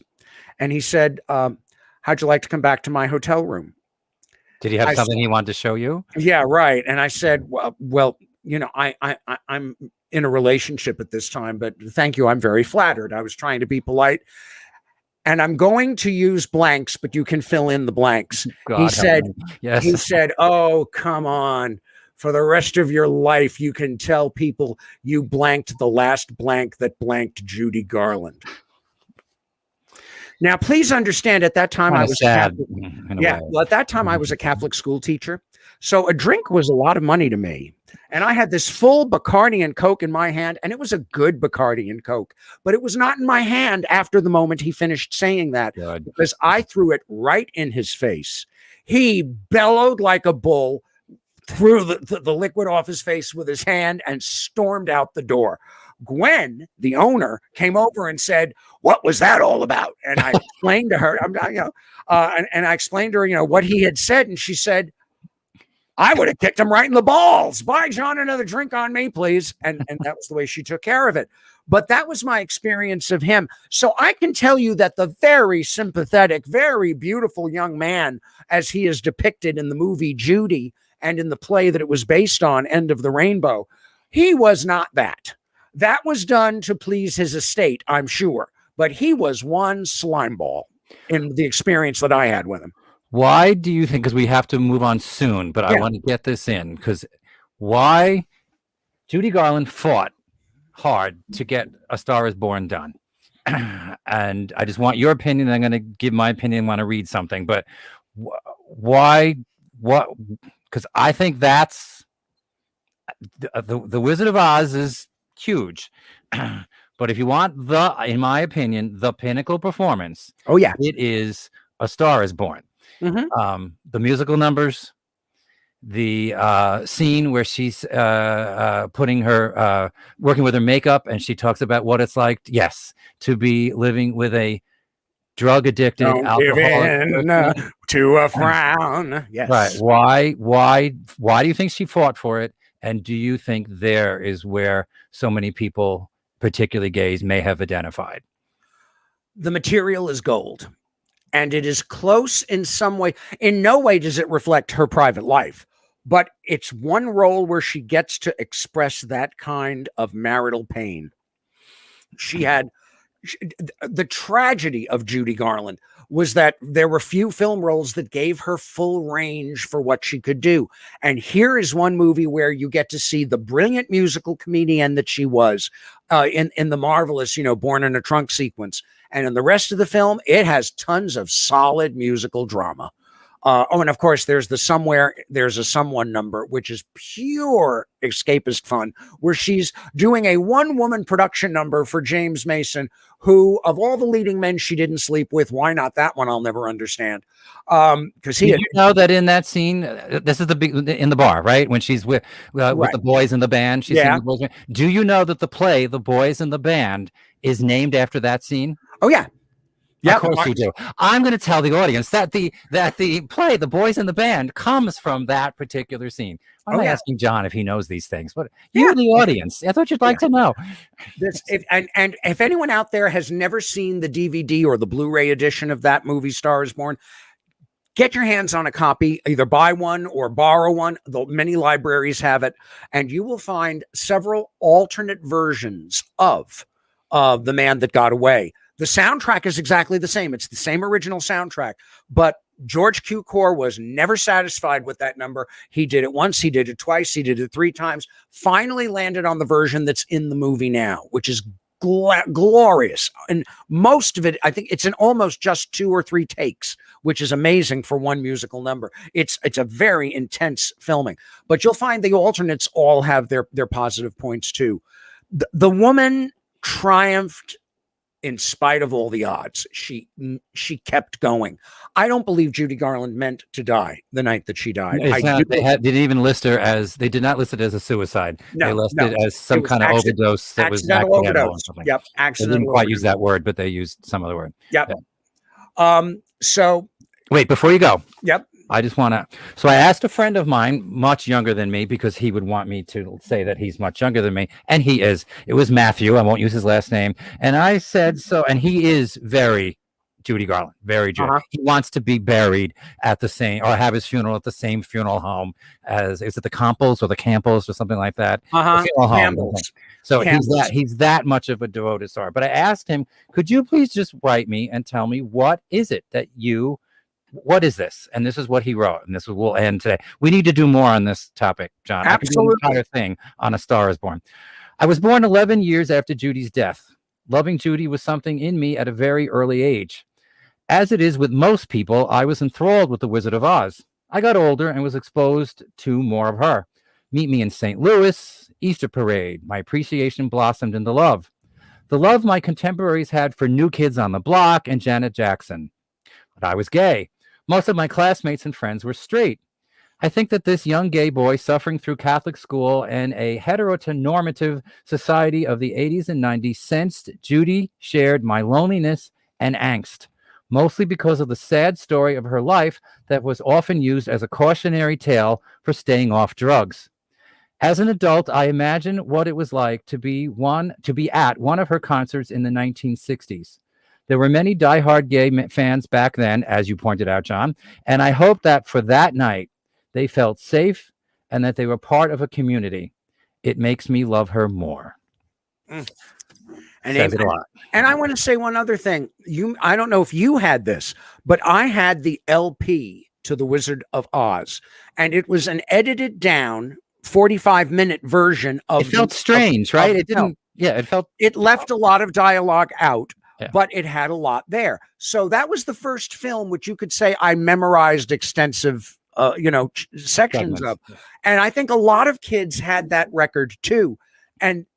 And he said, how'd you like to come back to my hotel room? Did he have something he wanted to show you? Yeah, right. And I said, well, I'm in a relationship at this time, but thank you. I'm very flattered. I was trying to be polite. And I'm going to use blanks, but you can fill in the blanks. God, he said, yes. He said, oh, come on. For the rest of your life, you can tell people you blanked the last blank that blanked Judy Garland. Now, please understand, at that time I was sad. Well, at that time I was a Catholic school teacher. So a drink was a lot of money to me. And I had this full Bacardi and Coke in my hand, and it was a good Bacardi and Coke, but it was not in my hand after the moment he finished saying that, because I threw it right in his face. He bellowed like a bull, threw the liquid off his face with his hand, and stormed out the door. Gwen, the owner, came over and said, what was that all about? And I explained to her, And I explained to her, what he had said, and she said, I would have kicked him right in the balls. Bye, John, another drink on me, please. And that was the way she took care of it. But that was my experience of him. So I can tell you that the very sympathetic, very beautiful young man, as he is depicted in the movie Judy and in the play that it was based on, End of the Rainbow, he was not that. That was done to please his estate, I'm sure. But he was one slime ball in the experience that I had with him. Why do you think, because we have to move on soon, but I want to get this in, because why Judy Garland fought hard to get A Star is Born done. And I just want your opinion. I'm going to give my opinion, want to read something, but why, because I think that's the Wizard of Oz is huge. But if you want in my opinion, the pinnacle performance, it is A Star is Born. Mm-hmm. The musical numbers, the scene where she's putting her working with her makeup, and she talks about what it's like, to be living with a drug addicted alcoholic to a frown. Yes. Right. Why do you think she fought for it? And do you think there is where so many people, particularly gays, may have identified? The material is gold. And it is close in some way. In no way does it reflect her private life, but it's one role where she gets to express that kind of marital pain. The tragedy of Judy Garland was that there were few film roles that gave her full range for what she could do. And here is one movie where you get to see the brilliant musical comedian that she was in the marvelous, Born in a Trunk sequence. And in the rest of the film, it has tons of solid musical drama. And of course, there's a Someone number, which is pure escapist fun, where she's doing a one-woman production number for James Mason, who, of all the leading men she didn't sleep with, why not that one? I'll never understand. Because you know that in that scene, this is in the bar, right? When she's with the boys in the band. The boys. Do you know that the play, The Boys in the Band, is named after that scene? Oh, yeah. Yeah, of course you do. I'm going to tell the audience that the play, The Boys in the Band, comes from that particular scene. I'm asking John if he knows these things, but you're the audience. I thought you'd like to know. And if anyone out there has never seen the DVD or the Blu-ray edition of that movie, Star is Born, get your hands on a copy, either buy one or borrow one. Many libraries have it, and you will find several alternate versions of The Man That Got Away. The soundtrack is exactly the same. It's the same original soundtrack, but George Cukor was never satisfied with that number. He did it once, he did it twice, he did it 3 times, finally landed on the version that's in the movie now, which is glorious. And most of it, I think it's in almost just 2 or 3 takes, which is amazing for one musical number. It's a very intense filming, but you'll find the alternates all have their positive points too. The woman triumphed in spite of all the odds. She kept going. I don't believe Judy Garland meant to die the night that she died. They didn't even list her as, they did not list it as a suicide. They listed it as some kind of overdose that was accidental overdose. Yep, accidental. They didn't quite use that word, but they used some other word. Yep. Yeah. So wait, before you go. Yep. I just want to, so I asked a friend of mine, much younger than me, because he would want me to say that he's much younger than me. And he is. It was Matthew. I won't use his last name. And I said, and he is very Judy Garland, very Judy. He wants to be buried at the same, or have his funeral at the same funeral home as, is it the Campbells or the Campbells or something like that? Funeral home. So he's that much of a devoted star. But I asked him, could you please just write me and tell me what is it that what is this? And this is what he wrote, and we'll end today. We need to do more on this topic, John. Absolutely. I can do an entire thing on A Star is Born. I was born 11 years after Judy's death. Loving Judy was something in me at a very early age. As it is with most people, I was enthralled with the Wizard of Oz. I got older and was exposed to more of her. Meet me in St. Louis, Easter Parade. My appreciation blossomed into love. The love my contemporaries had for New Kids on the Block and Janet Jackson. But I was gay. Most of my classmates and friends were straight. I think that this young gay boy suffering through Catholic school and a heteronormative society of the 80s and 90s sensed Judy shared my loneliness and angst. mostly because of the sad story of her life that was often used as a cautionary tale for staying off drugs. As an adult, I imagine what it was like to be at one of her concerts in the 1960s. There were many diehard gay fans back then, as you pointed out, John, and I hope that for that night, they felt safe and that they were part of a community. It makes me love her more. And Says it a lot. And I want to say one other thing. I don't know if you had this, but I had the LP to The Wizard of Oz, and it was an edited down 45-minute version of. It felt strange, right? It didn't. Yeah, it left a lot of dialogue out. Yeah. But it had a lot there. So that was the first film which you could say I memorized extensive, sections of. And I think a lot of kids had that record too. And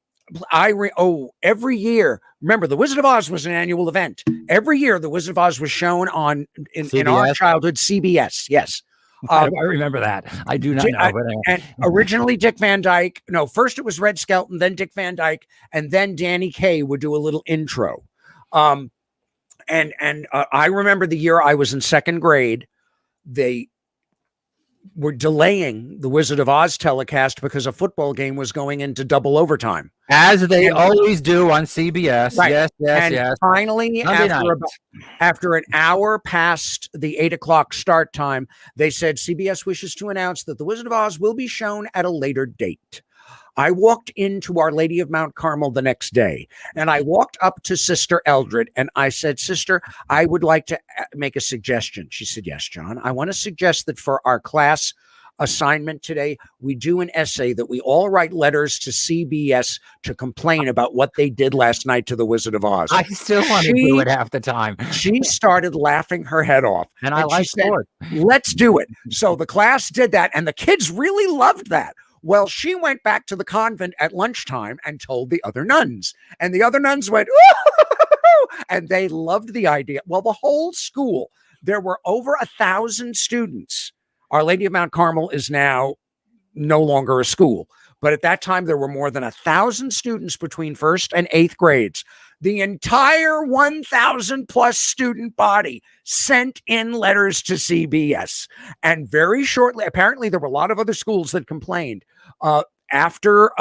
every year, remember, The Wizard of Oz was an annual event. Every year, The Wizard of Oz was shown in our childhood, CBS. Yes. I remember that. I do not know. And originally Dick Van Dyke. No, first it was Red Skelton, then Dick Van Dyke, and then Danny Kaye would do a little intro. I remember the year I was in second grade, they were delaying the Wizard of Oz telecast because a football game was going into double overtime. As they always do on CBS. Right. Yes. Finally, after an hour past the 8:00 start time, they said CBS wishes to announce that the Wizard of Oz will be shown at a later date. I walked into Our Lady of Mount Carmel the next day, and I walked up to Sister Eldred, and I said, Sister, I would like to make a suggestion. She said, yes, John. I want to suggest that for our class assignment today, we do an essay that we all write letters to CBS to complain about what they did last night to the Wizard of Oz. I still want to do it half the time. She started laughing her head off. And I like sport. Let's do it. So the class did that, and the kids really loved that. Well, she went back to the convent at lunchtime and told the other nuns. And the other nuns went, ooh, and they loved the idea. Well, the whole school, there were over 1,000 students. Our Lady of Mount Carmel is now no longer a school. But at that time, there were more than 1,000 students between first and eighth grades. The entire 1,000 plus student body sent in letters to CBS. And very shortly, apparently there were a lot of other schools that complained. Afterwards,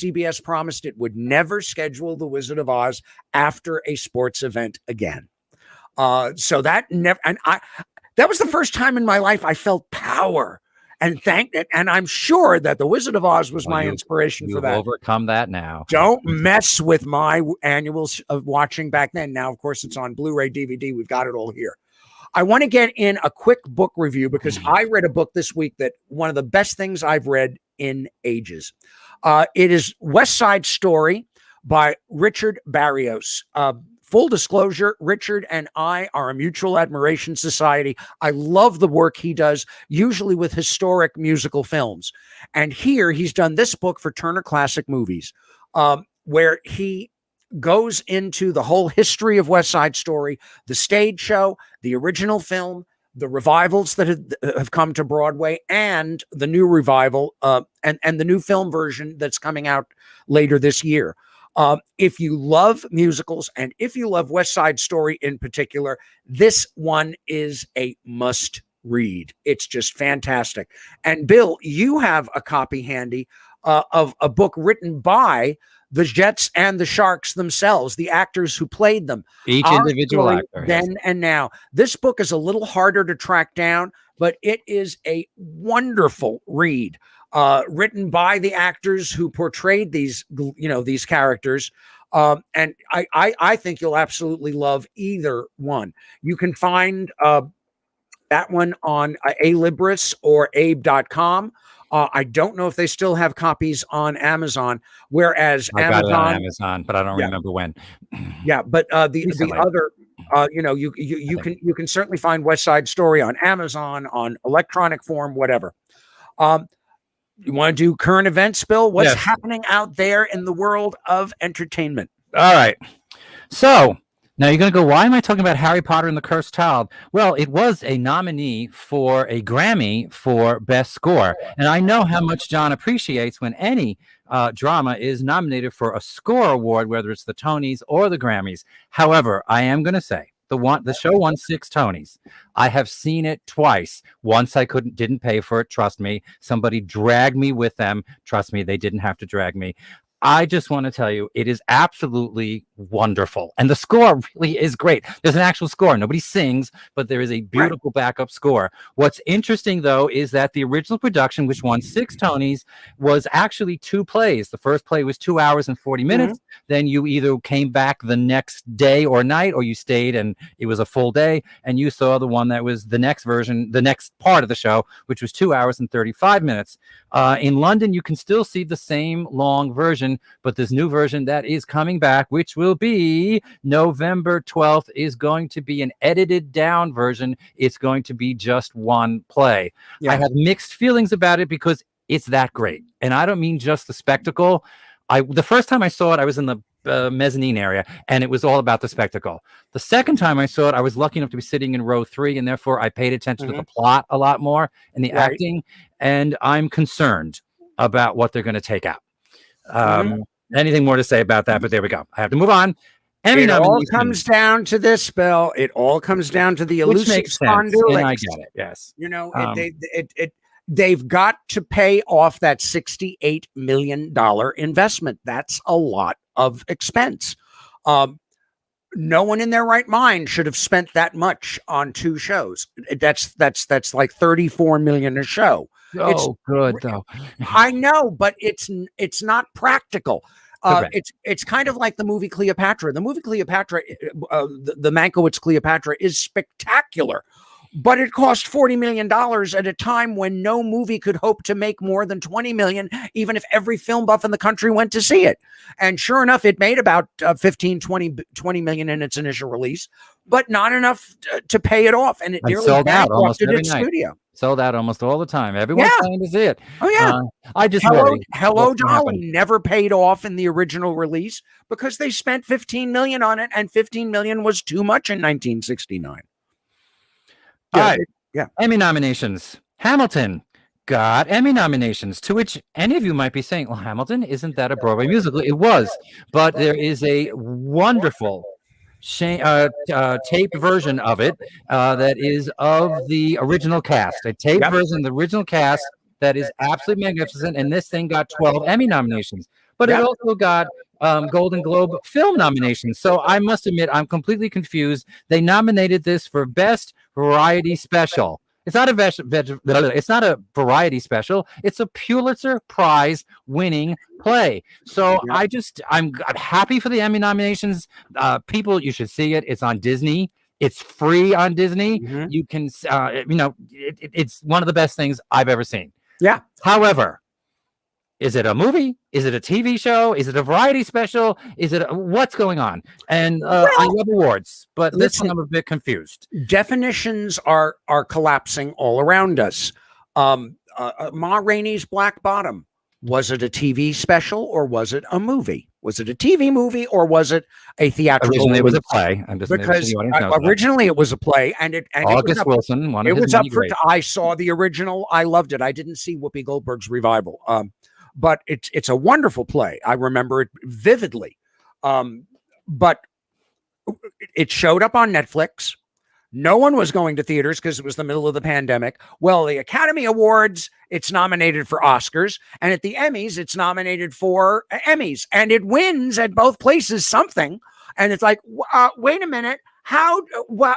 CBS promised it would never schedule The Wizard of Oz after a sports event again. So that was the first time in my life I felt power. And I'm sure that The Wizard of Oz was my inspiration for that. Overcome that now. Don't mess with my annuals of watching back then. Now, of course, it's on Blu-ray, DVD. We've got it all here. I want to get in a quick book review because I read a book this week that one of the best things I've read in ages. It is West Side Story by Richard Barrios. Full disclosure, Richard and I are a mutual admiration society. I love the work he does, usually with historic musical films. And here he's done this book for Turner Classic Movies, where he goes into the whole history of West Side Story, the stage show, the original film, the revivals that have come to Broadway, and the new revival and the new film version that's coming out later this year. If you love musicals and if you love West Side Story in particular, this one is a must read. It's just fantastic. And Bill, you have a copy handy of a book written by the Jets and the Sharks themselves, the actors who played them. Each individual actor. Then and now. This book is a little harder to track down, but it is a wonderful read. Written by the actors who portrayed these characters. And I think you'll absolutely love either one. You can find that one on Alibris or abe.com. I don't know if they still have copies on Amazon, whereas I got it on Amazon, but I don't remember when. Yeah, but the other, you can certainly find West Side Story on Amazon, on electronic form, whatever. You want to do current events, Bill? What's happening out there in the world of entertainment? All right. So now you're going to go, why am I talking about Harry Potter and the Cursed Child? Well, it was a nominee for a Grammy for Best Score. And I know how much John appreciates when any drama is nominated for a score award, whether it's the Tonys or the Grammys. However, I am going to say, The show won 6 Tonys. I have seen it twice. Once I didn't pay for it. Trust me. Somebody dragged me with them. Trust me, they didn't have to drag me. I just want to tell you, it is absolutely wonderful. And the score really is great. There's an actual score. Nobody sings, but there is a beautiful backup score. What's interesting, though, is that the original production, which won 6 Tonys, was actually 2 plays. The first play was 2 hours and 40 minutes. Then you either came back the next day or night, or you stayed and it was a full day. And you saw the one that was the next version, the next part of the show, which was 2 hours and 35 minutes. In London, you can still see the same long version, but this new version that is coming back, which will be November 12th, is going to be an edited down version. It's going to be just 1 play. I have mixed feelings about it because it's that great. And I don't mean just the spectacle. The first time I saw it, I was in the mezzanine area, and it was all about the spectacle. The second time I saw it, I was lucky enough to be sitting in row 3, and therefore I paid attention to the plot a lot more and the acting, and I'm concerned about what they're going to take out. Anything more to say about that? But there we go. I have to move on. It all comes down to this, Bill. It all comes down to the elusive spondylics. I get it. Yes. You know, they've got to pay off that $68 million investment. That's a lot of expense. No one in their right mind should have spent that much on 2 shows. That's like $34 million a show. It's good though. I know, but it's not practical. It's kind of like the movie Cleopatra. The movie Cleopatra, the Mankiewicz Cleopatra, is spectacular, but it cost $40 million at a time when no movie could hope to make more than $20 million, even if every film buff in the country went to see it. And sure enough, it made about 20 million in its initial release, but not enough to pay it off. And it nearly sold out almost every night. Studio. Sold out almost all the time. Everyone's trying to see it. Oh yeah. I just Hello Dolly never paid off in the original release because they spent $15 million on it, and $15 million was too much in 1969. All right. Emmy nominations. Hamilton got Emmy nominations, to which any of you might be saying, well, Hamilton, isn't that a Broadway musical? It was, but there is a wonderful taped version of it that is of the original cast. A taped version of the original cast that is absolutely magnificent, and this thing got 12 Emmy nominations. But it also got Golden Globe film nominations. So I must admit, I'm completely confused. They nominated this for Best Variety Special. It's not it's not a variety special. It's a Pulitzer Prize winning play. So I'm happy for the Emmy nominations. People, you should see it. It's on Disney. It's free on Disney. You can, it's one of the best things I've ever seen. Yeah. However, is it a movie? Is it a TV show? Is it a variety special? Is it what's going on? And I love awards, but this one I'm a bit confused. Definitions are collapsing all around us. Ma Rainey's Black Bottom. Was it a TV special or was it a movie? Was it a TV movie or was it a theatrical? Originally, it was a play. I'm just because originally it was a play, and August Wilson. It was up for. I saw the original. I loved it. I didn't see Whoopi Goldberg's revival. But it's a wonderful play. I remember it vividly. But it showed up on Netflix. No one was going to theaters because it was the middle of the pandemic. Well, the Academy Awards, it's nominated for Oscars. And at the Emmys, it's nominated for Emmys. And it wins at both places something. And it's like, wait a minute. How? Why?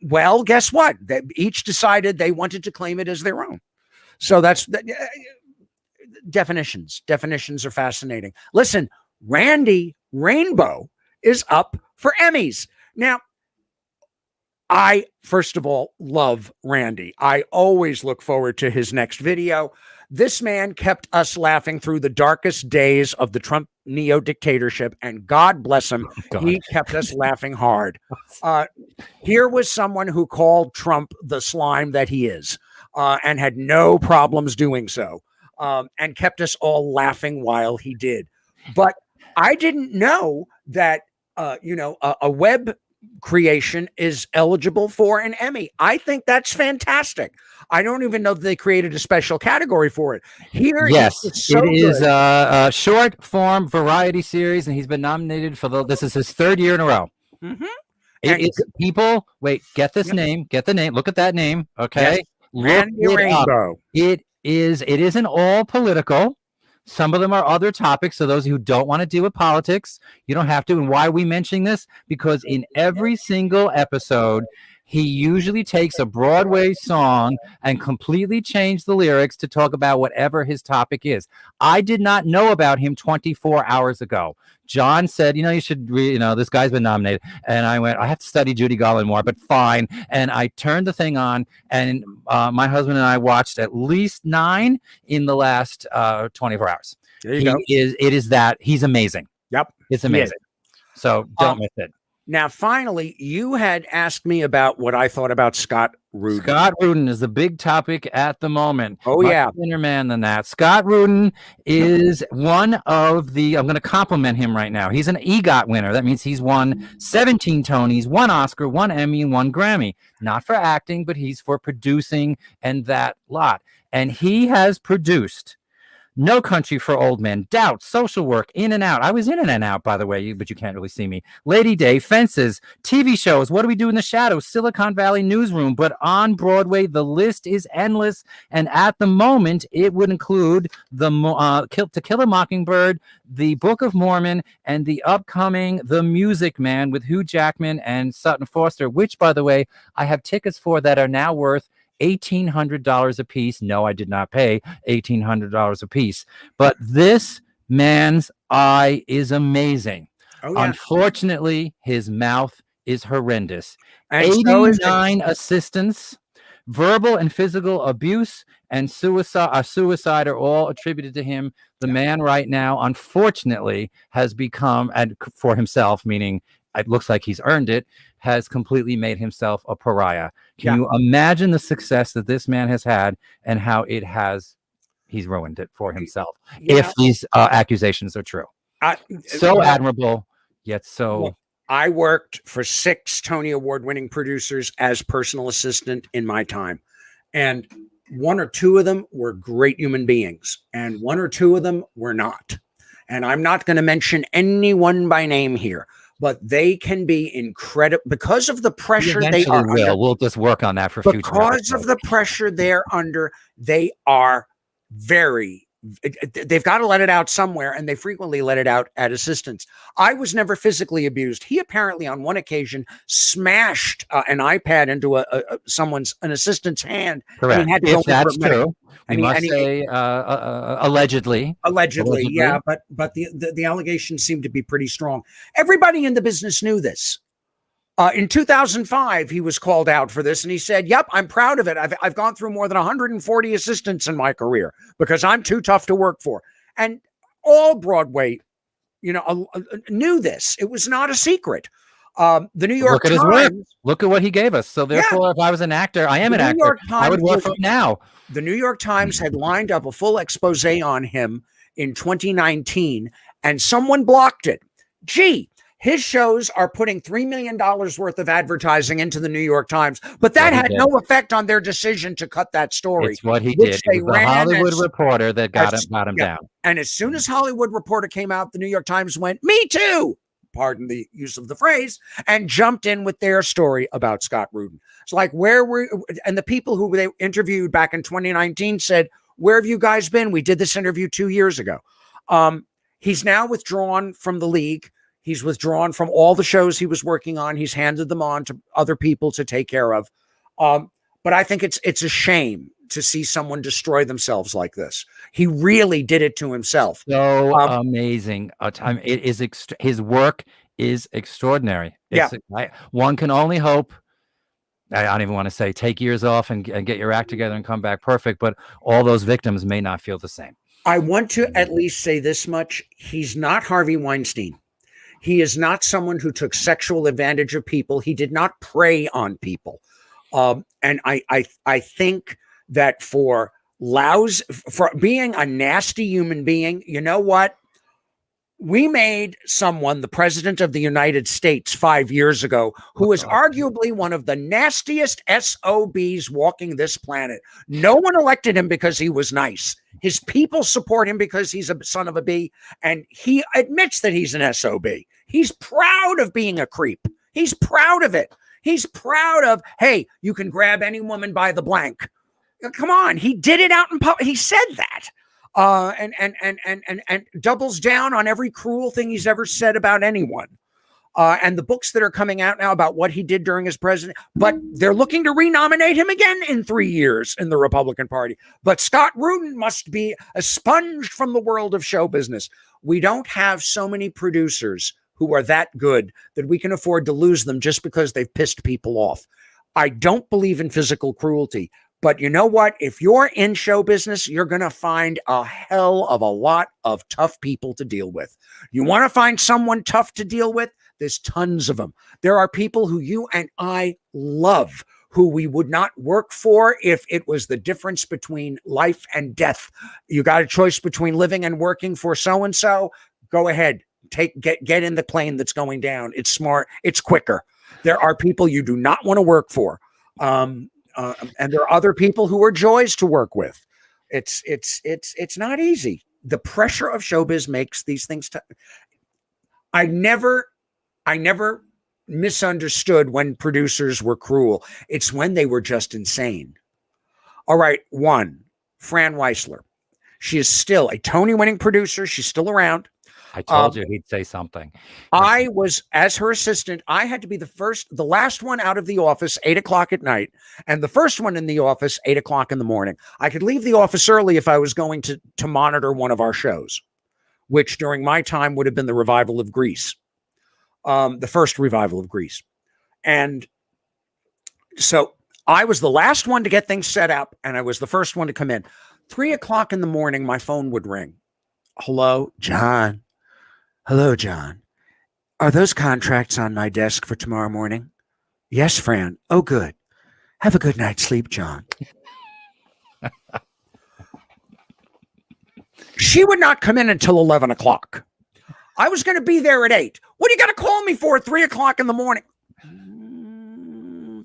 Well, guess what? They each decided they wanted to claim it as their own. So that's definitions. Definitions are fascinating. Listen, Randy Rainbow is up for Emmys. Now, I, first of all, love Randy. I always look forward to his next video. This man kept us laughing through the darkest days of the Trump neo-dictatorship, and God bless him, he kept us laughing hard. Here was someone who called Trump the slime that he is, and had no problems doing so, and kept us all laughing while he did. But I didn't know that, a web creation is eligible for an Emmy. I think that's fantastic. I don't even know that they created a special category for it. Here, Yes, it's so it is good. a short form variety series, and he's been nominated for this is his 3rd year in a row. Mm-hmm. It is people. Wait, get this name. Get the name. Look at that name. Okay, Yes. look Randy it up. Rainbow. It isn't all political. Some of them are other topics. So those who don't want to deal with politics, you don't have to. And why are we mentioning this? Because in every single episode, he usually takes a Broadway song and completely changed the lyrics to talk about whatever his topic is. I did not know about him 24 hours ago. John said, you should read, this guy's been nominated. And I went, I have to study Judy Garland more, but fine. And I turned the thing on, and my husband and I watched at least 9 in the last 24 hours. There you go. He's amazing. Yep. It's amazing. So don't miss it. Now, finally, you had asked me about what I thought about Scott Rudin. Scott Rudin is the big topic at the moment. Oh, yeah. Thinner man than that. Scott Rudin is one of the, I'm going to compliment him right now. He's an EGOT winner. That means he's won 17 Tonys, 1 Oscar, 1 Emmy, and 1 Grammy. Not for acting, but he's for producing and that lot. And he has produced No Country for Old Men, Doubt, Social Work, In and Out. I was in and out, by the way, but you can't really see me. Lady Day, Fences, TV shows, What Do We Do in the Shadows, Silicon Valley Newsroom. But on Broadway, the list is endless. And at the moment, it would include To Kill a Mockingbird, The Book of Mormon, and the upcoming The Music Man with Hugh Jackman and Sutton Foster, which, by the way, I have tickets for that are now worth $1,800 a piece. No, I did not pay $1,800 a piece. But this man's eye is amazing. Oh, yeah. Unfortunately, his mouth is horrendous. And 89 assistants, verbal and physical abuse, and suicide are all attributed to him. The man right now, unfortunately, has become, and for himself, meaning it looks like he's earned it, has completely made himself a pariah. Can you imagine the success that this man has had and how he's ruined it for himself if these accusations are true? Admirable, yet so... Well, I worked for 6 Tony Award-winning producers as personal assistant in my time. And 1 or 2 of them were great human beings, and 1 or 2 of them were not. And I'm not going to mention anyone by name here, but they can be incredible because of the pressure they are under. We'll just work on that for future. Because of the pressure they're under, they are they've got to let it out somewhere, and they frequently let it out at assistants. I was never physically abused. He apparently on one occasion smashed an iPad into an assistant's hand. Correct. And he had to if that's true. And you must say allegedly. Allegedly, yeah, but the allegations seem to be pretty strong. Everybody in the business knew this. In 2005, he was called out for this, and he said, "Yep, I'm proud of it. I've gone through more than 140 assistants in my career because I'm too tough to work for." And all Broadway, knew this. It was not a secret. The New York Times. Look at his work. Look at what he gave us. So therefore, if I was an actor, I am an actor. I would work for him now. The New York Times had lined up a full expose on him in 2019, and someone blocked it. Gee, his shows are putting $3 million worth of advertising into the New York Times, but that had no effect on their decision to cut that story. It's what he did. It was the Hollywood Reporter that got him down. And as soon as Hollywood Reporter came out, the New York Times went, "Me too," pardon the use of the phrase, and jumped in with their story about Scott Rudin. It's like, and the people who they interviewed back in 2019 said, "Where have you guys been? We did this interview 2 years ago." He's now withdrawn from the league. He's withdrawn from all the shows he was working on. He's handed them on to other people to take care of. But I think it's a shame to see someone destroy themselves like this. He really did it to himself. So amazing. It is his work is extraordinary. One can only hope. I don't even want to say take years off and get your act together and come back perfect, but all those victims may not feel the same. I want to at least say this much. He's not Harvey Weinstein. He is not someone who took sexual advantage of people. He did not prey on people. And I think that for being a nasty human being, you know what? we made someone the president of the United States 5 years ago who is arguably one of the nastiest SOBs walking this planet. No one elected him because he was nice. His people support him because he's a son of a bee, and he admits that he's an SOB. He's proud of being a creep. He's proud of it. He's proud of, hey, you can grab any woman by the blank. Come on, he did it out in public. He said that. And doubles down on every cruel thing he's ever said about anyone. And the books that are coming out now about what he did during his presidency, but they're looking to renominate him again in 3 years in the Republican Party. But Scott Rudin must be expunged from the world of show business. We don't have so many producers who are that good that we can afford to lose them just because they've pissed people off. I don't believe in physical cruelty. But you know what? If you're in show business, you're going to find a hell of a lot of tough people to deal with. You want to find someone tough to deal with? There's tons of them. There are people who you and I love, who we would not work for if it was the difference between life and death. You got a choice between living and working for so-and-so. Go ahead. Get in the plane that's going down. It's smart. It's quicker. There are people you do not want to work for. And there are other people who are joys to work with. It's not easy. The pressure of showbiz makes these things. I never misunderstood when producers were cruel. It's when they were just insane. All right, one, Fran Weisler. She is still a Tony-winning producer. She's still around. I told you he'd say something. I was, as her assistant, I had to be the last one out of the office, 8 o'clock at night, and the first one in the office, 8 o'clock in the morning. I could leave the office early if I was going to monitor one of our shows, which during my time would have been the revival of Grease, the first revival of Grease. And so I was the last one to get things set up, and I was the first one to come in. 3 o'clock in the morning, my phone would ring. Hello, John. Hello, John. Are those contracts on my desk for tomorrow morning? Yes, Fran. Oh, good. Have a good night's sleep, John. She would not come in until 11 o'clock. I was going to be there at 8. What do you got to call me for at 3 o'clock in the morning?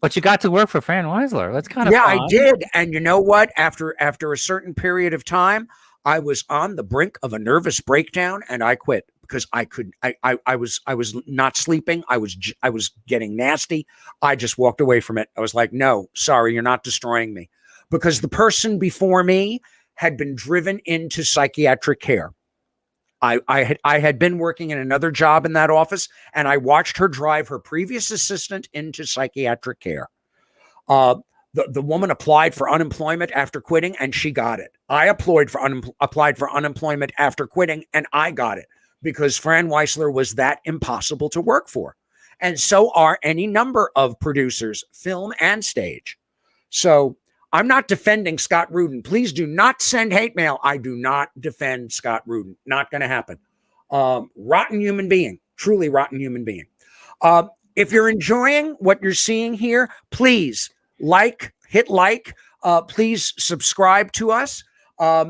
But you got to work for Fran Weisler. That's kind of fun. I did. And you know what? After a certain period of time, I was on the brink of a nervous breakdown, and I quit because I was not sleeping. I was getting nasty. I just walked away from it. I was like, no, sorry, you're not destroying me, because the person before me had been driven into psychiatric care. I had been working in another job in that office, and I watched her drive her previous assistant into psychiatric care. The woman applied for unemployment after quitting, and she got it. I applied for unemployment after quitting, and I got it, because Fran Weisler was that impossible to work for. And so are any number of producers, film and stage. So I'm not defending Scott Rudin. Please do not send hate mail. I do not defend Scott Rudin. Not going to happen. Rotten human being, truly rotten human being. If you're enjoying what you're seeing here, please hit like, please subscribe to us.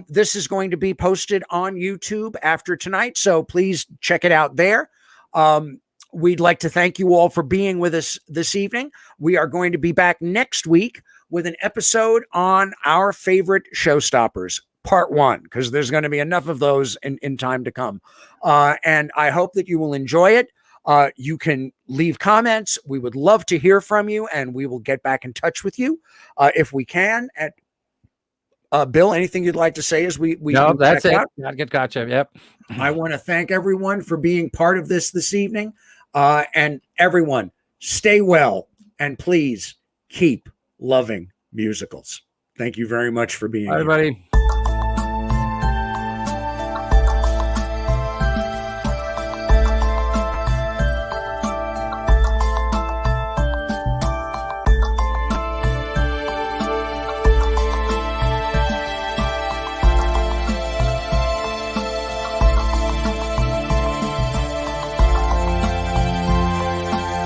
This is going to be posted on YouTube after tonight, so please check it out there. We'd like to thank you all for being with us this evening. We are going to be back next week with an episode on our favorite showstoppers, part 1, because there's going to be enough of those in time to come. And I hope that you will enjoy it. You can leave comments. We would love to hear from you, and we will get back in touch with you if we can. Bill, anything you'd like to say as we no, that's it. Gotcha. Yep. I want to thank everyone for being part of this evening. And everyone, stay well, and please keep loving musicals. Thank you very much for being here. Everybody.